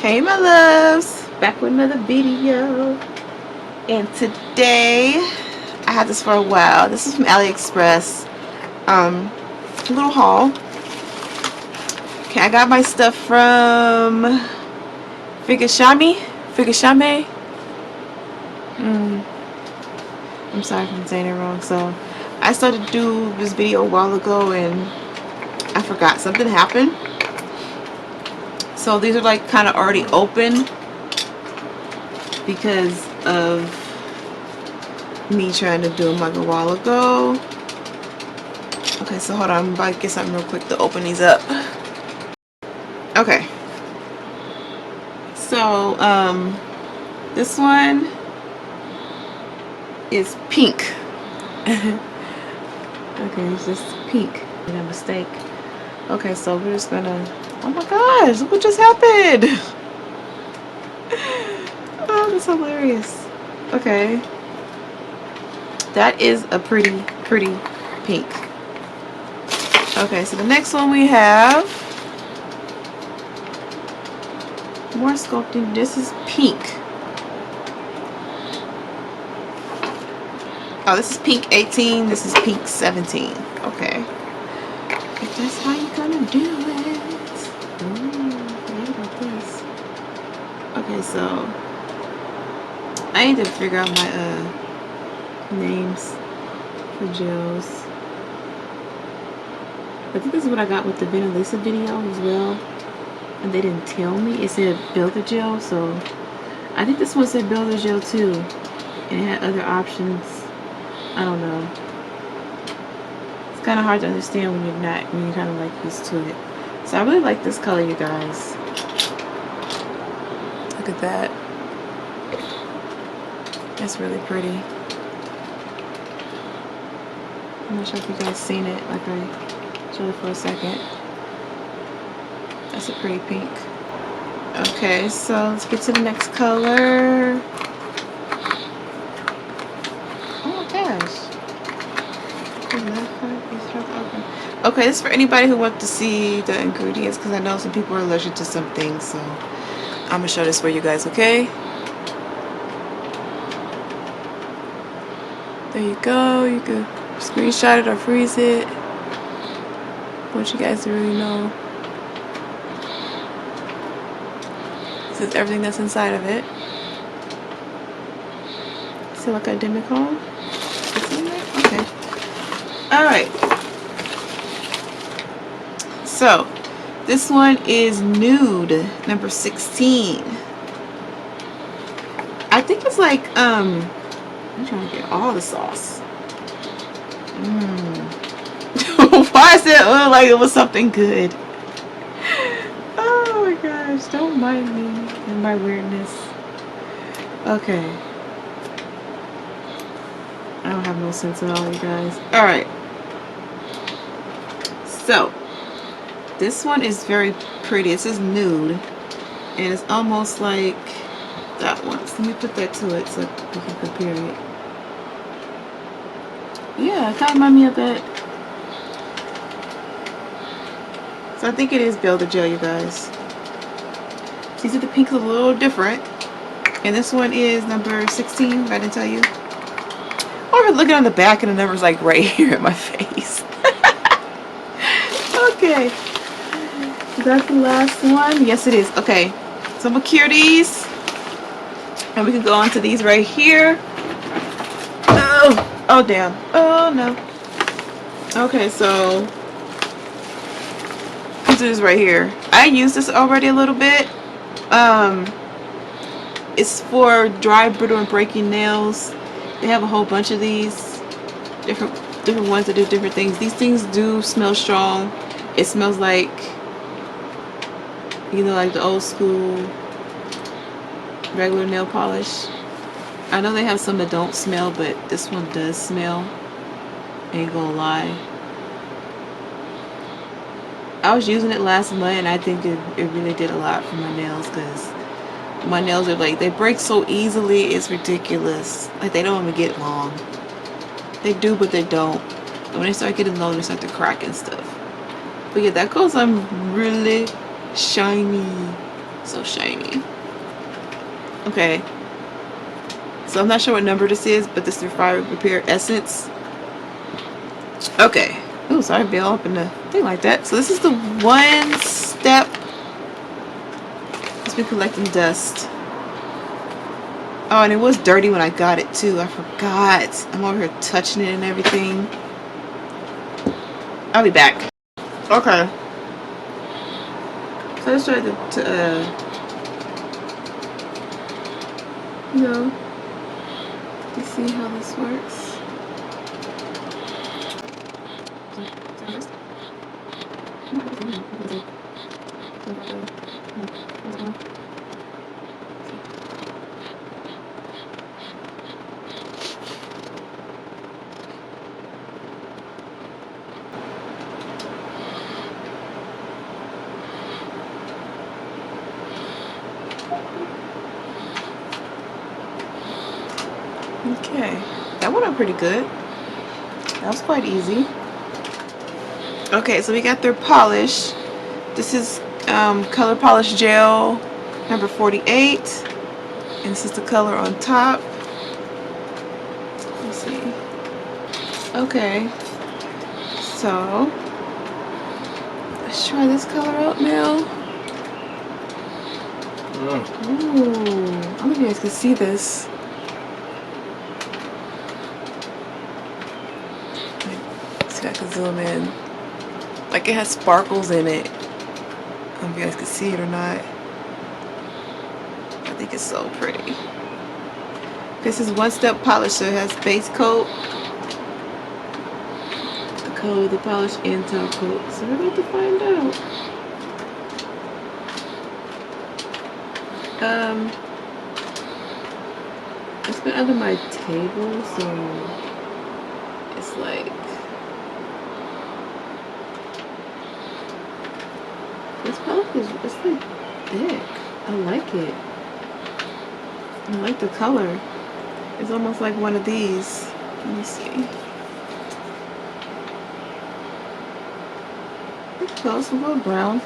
Hey my loves, back with another video, and today I had this for a while. This is from AliExpress, a little haul. Okay, I got my stuff from Fengshangmei. I'm sorry if I'm saying it wrong. So I started to do this video a while ago and I forgot something happened. So these are like kind of already open because of me trying to do them like a while ago. Okay, so hold on, I'm about to get something real quick to open these up. Okay. So this one is pink. Okay, it's just pink. Made a mistake. Okay, so we're just gonna, oh my gosh, look what just happened. Oh, that's hilarious. Okay, that is a pretty pink. Okay, so the next one we have more sculpting. This is pink. Oh, this is pink 18. This is pink 17. Okay, if that's how you gonna do it. Forget about this. Okay, so I need to figure out my names for gels. I think this is what I got with the Vanillisa video as well, and they didn't tell me. It said builder gel, so I think this one said builder gel too, and it had other options. I don't know. It's kind of hard to understand when you're kind of like used to it. So I really like this color, you guys. Look at that. That's really pretty. I'm not sure if you guys seen it, like I showed it for a second. That's a pretty pink. Okay, so let's get to the next color. Oh my gosh. Okay, this is for anybody who wants to see the ingredients, because I know some people are allergic to some things, so I'm gonna show this for you guys, okay? There you go. You can screenshot it or freeze it. I want you guys to really know. This is everything that's inside of it. Silica Demicone. Okay. Alright. So, this one is nude, number 16. I think it's like, I'm trying to get all the sauce. Why does it look like it was something good? Oh my gosh, don't mind me and my weirdness. Okay. I don't have no sense at all, you guys. Alright. So, this one is very pretty. It says nude. And it's almost like that one. So let me put that to it so we can compare it. Yeah, it kind of reminds me of that. So I think it is Builder Gel, you guys. So you see the pink is a little different. And this one is number 16, if I didn't tell you. Oh, we're looking on the back and the number's like right here in my face. Okay. That's the last one. Yes, it is. Okay. So I'm going to cure these. And we can go on to these right here. Oh, oh damn. Oh no. Okay, so this is right here. I used this already a little bit. It's for dry, brittle, and breaking nails. They have a whole bunch of these different ones that do different things. These things do smell strong. It smells like, you know, like the old school regular nail polish. I know they have some that don't smell, but this one does smell. Ain't gonna lie. I was using it last month and I think it really did a lot for my nails, because my nails are like, they break so easily, it's ridiculous. Like, they don't even get long. They do, but they don't. And when they start getting long, they start to crack and stuff. But yeah, that goes on really shiny. So shiny. Okay. So I'm not sure what number this is, but this is Fire Repair Essence. Okay. Oh, sorry, Bill, up in the thing like that. So this is the one step. It's been collecting dust. Oh, and it was dirty when I got it too. I forgot. I'm over here touching it and everything. I'll be back. Okay. So let's try to you know, you see how this works. Okay, that went up pretty good. That was quite easy. Okay, so we got their polish. This is color polish gel number 48, and this is the color on top. Let's see. Okay, so let's try this color out now. Ooh, I don't know if you guys can see this. See if I can zoom in. Like it has sparkles in it. I don't know if you guys can see it or not. I think it's so pretty. This is one step polish, so it has base coat, the color of the polish, and top coat. So we're about to find out. It's been under my table, so it's like this polish is it's like thick. I like it. I like the color. It's almost like one of these. Let me see. It's close, a little brown.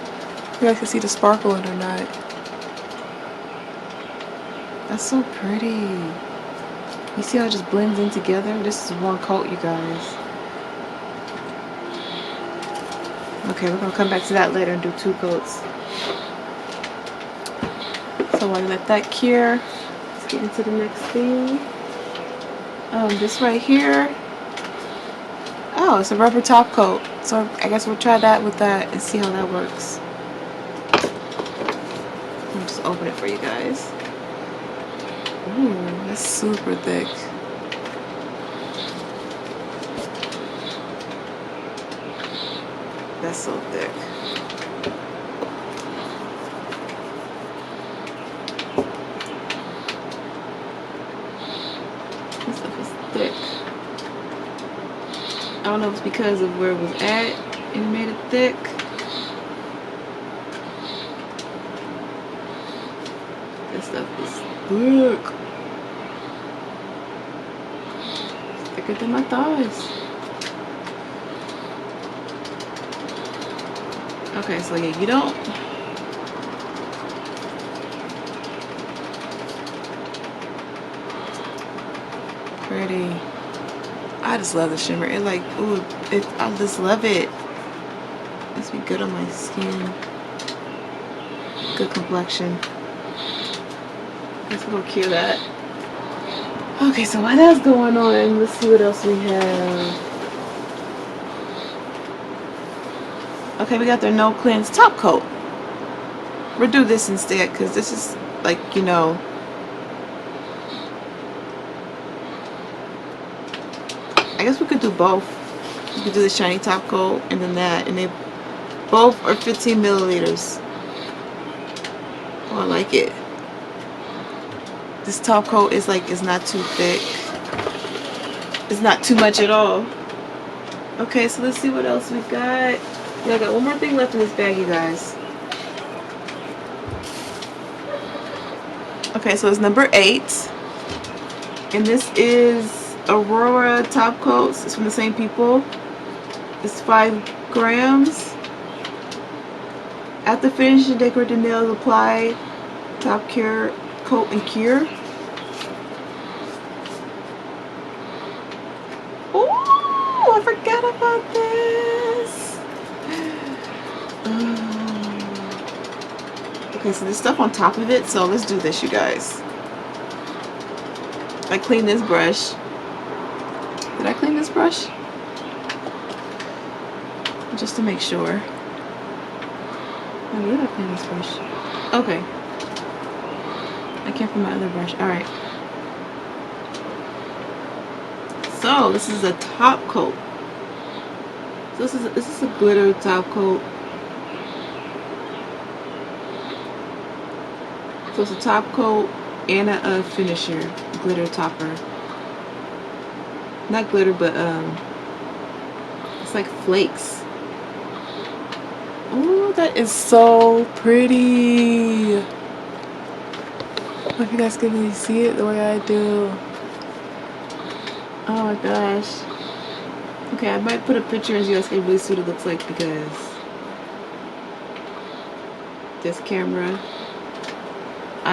You guys can see the sparkle in it or not. That's so pretty. You see how it just blends in together? This is one coat, you guys. Okay, we're gonna come back to that later and do 2 coats. So while you let that cure, let's get into the next thing. This right here. Oh, it's a rubber top coat. So I guess we'll try that with that and see how that works. I'll just open it for you guys. Ooh, that's super thick. That's so thick. This stuff is thick. I don't know if it's because of where it was at and it made it thick. This stuff is thick. It's thicker than my thighs. Okay, so yeah, you don't. Pretty. I just love the shimmer. It like, ooh, I just love it. Makes me good on my skin. Good complexion. Let's go cure that. Okay, so while that's going on, let's see what else we have. Okay, we got their No Cleanse top coat. We'll do this instead because this is like, you know, I guess we could do both. We could do the shiny top coat and then that, and they both are 15 milliliters. Oh, I like it. This top coat is like, it's not too thick. It's not too much at all. Okay, so let's see what else we got. Yeah, I got one more thing left in this bag, you guys. Okay, so it's number 8. And this is Aurora top coats. It's from the same people. It's 5 grams. After finishing, decorate the nails, apply top cure, coat and cure. Oh, I forgot about this. Okay, so there's stuff on top of it, so let's do this, you guys. I cleaned this brush. Did I clean this brush? Just to make sure. Oh, did I clean this brush? Okay. I can't find my other brush. Alright. So, this is a top coat. So this is a glitter top coat. So it's a top coat and a finisher, glitter topper. Not glitter, but it's like flakes. Oh, that is so pretty. I hope you guys can really see it the way I do. Oh my gosh. Okay, I might put a picture so you guys can really see what it looks like, because this camera,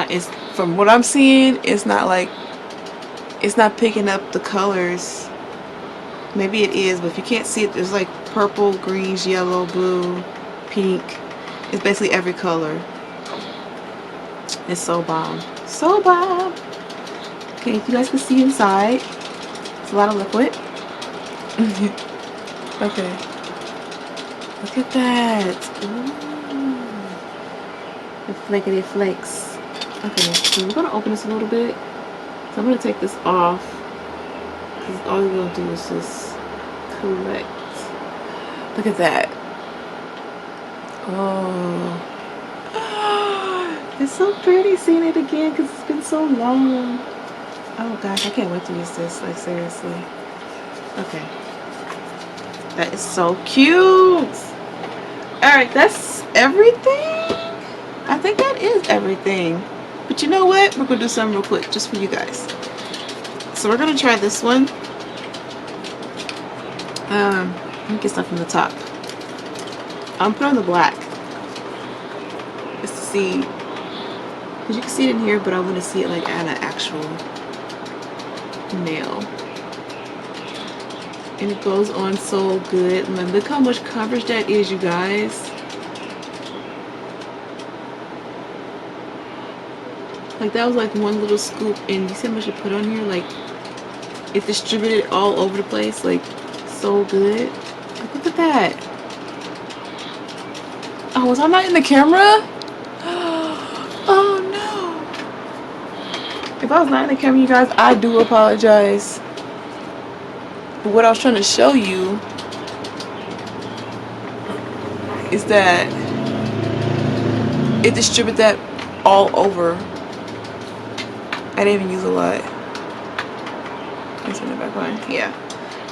it's, from what I'm seeing, it's not picking up the colors. Maybe it is, but if you can't see it, there's like purple, greens, yellow, blue, pink. It's basically every color. It's so bomb. So bomb. Okay, if you guys can see inside, it's a lot of liquid. Okay. Look at that. Ooh. The flaky flakes. Okay, so we're gonna open this a little bit. So I'm gonna take this off, because all you're gonna do is just collect. Look at that. Oh. It's so pretty seeing it again, because it's been so long. Oh gosh, I can't wait to use this, like seriously. Okay. That is so cute. Alright, that's everything. I think that is everything. But you know what? We're going to do something real quick just for you guys. So we're going to try this one. Let me get stuff from the top. I'm putting on the black. Just to see. Because you can see it in here, but I want to see it like at an actual nail. And it goes on so good. Look how much coverage that is, you guys. Like that was like one little scoop, and you see how much I put on here? Like it distributed all over the place, like so good. Like, look at that. Oh, was I not in the camera? Oh no. If I was not in the camera, you guys, I do apologize. But what I was trying to show you is that it distributed that all over. I didn't even use a lot. Let's turn it back on. Yeah.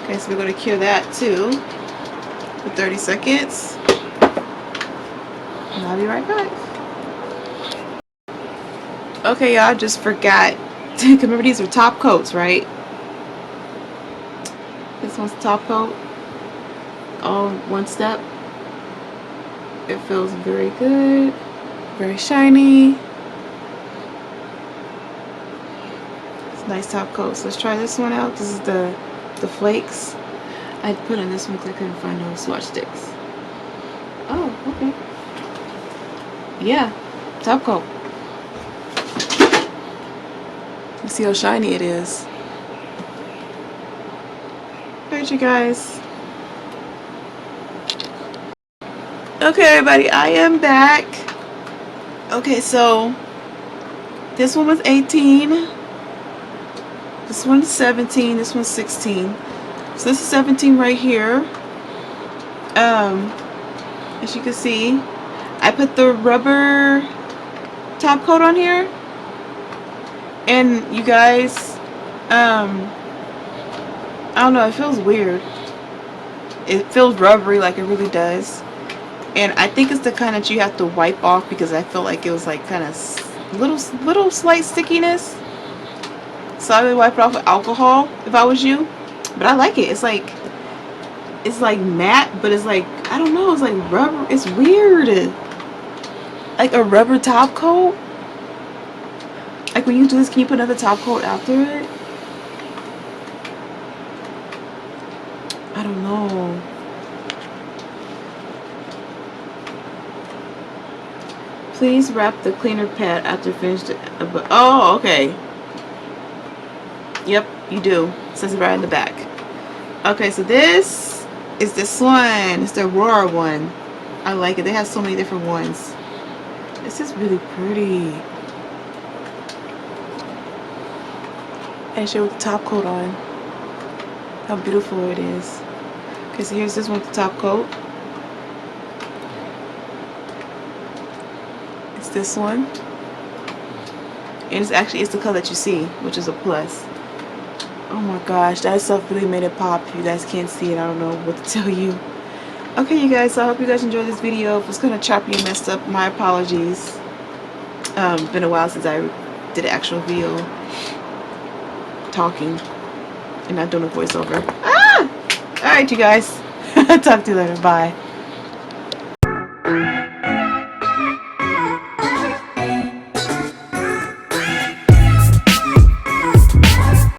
Okay, so we're going to cure that too for 30 seconds. And I'll be right back. Okay, y'all, I just forgot. Remember, these are top coats, right? This one's top coat. All one step. It feels very good. Very shiny. Nice top coat. So let's try this one out. This is the flakes. I put on this one because I couldn't find no swatch sticks. Oh, okay. Yeah, top coat. You see how shiny it is. Alright, you guys. Okay, everybody, I am back. Okay, so this one was 18. This one's 17, this one's 16. So this is 17 right here. As you can see, I put the rubber top coat on here. And you guys, I don't know, it feels weird. It feels rubbery like it really does. And I think it's the kind that you have to wipe off, because I feel like it was like kind of little slight stickiness. So I would wipe it off with alcohol if I was you. But I like it. It's like matte, but it's like, I don't know, it's like rubber. It's weird. Like a rubber top coat? Like when you do this, can you put another top coat after it? I don't know. Please wrap the cleaner pad after finished. Oh, okay. Yep, you do. It says it right in the back. Okay, so this is this one. It's the Aurora one. I like it. They have so many different ones. This is really pretty. And show with the top coat on. How beautiful it is. Okay, so here's this one with the top coat. It's this one. And it's the color that you see, which is a plus. Oh my gosh, that stuff really made it pop. If you guys can't see it, I don't know what to tell you. Okay, you guys, so I hope you guys enjoyed this video. If it's kind of choppy and messed up, my apologies. Been a while since I did an actual video talking and not doing a voiceover. Ah! Alright, you guys. Talk to you later. Bye.